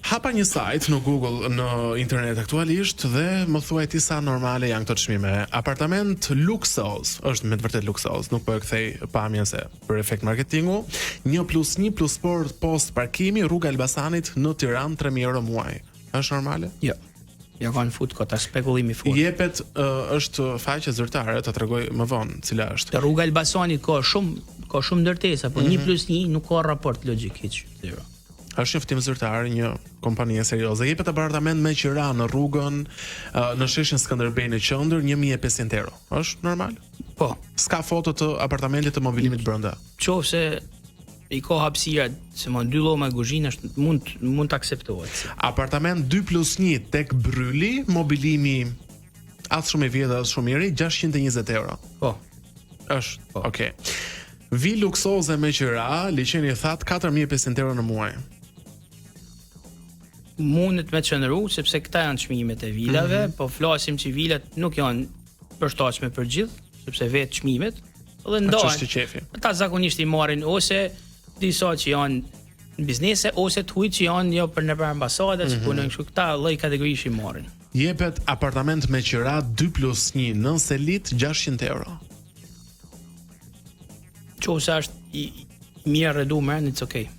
Hapa një sajt në Google, në internet aktualisht dhe më thuaj ti sa normale janë këto çmime. Apartament luksoz, është me të vërtet luksoz, nuk po e kthej pamjen se për efekt marketingu. 1+1 plus post parkimi, rruga Elbasanit në Tiranë, 3.000 euro muaj. Është normale? Jo. Ja kanë fut kota spekullimi fort. Jepet është faqe zyrtare, ta tregoj më vonë cila është. Te rruga Elbasanit ka shumë ndërtesa, po 1+1 nuk ka raport logjik hiç. Zero. Është një ftim zyrtar, një kompani serioze. Jepet apartament me qira në rrugën në sheshin Skënderbej në qendër, 1.500 euro. Është normal? Po. S'ka foto të apartamentit të mobilimit brenda. Qofse i ka hapësira se më 2 lloj me kuzhinë është mund të akseptohet. Apartament 2+1 tek Bryli, mobilimi as shumë i vjetër as shumë i ri, 620 euro. Po. Është, okay. Vi luksoze me qira, liçeni that 4.500 euro në muaj. Mundet me qëndru, sepse këta janë çmimet e vilave, po flasim që vilat nuk janë përshtatshme për gjithë, sepse vetë çmimet dhe ndohen. Ata zakonisht i marrin ose disa që janë në biznese ose të huaj që janë jo për nëpër ambasada që punojnë kështu, këta lloj kategorish i marrin. Jepet apartament me qira 2+1 nën selit 600 euro. Qofse është i mirë rredu, merrni, it's okay.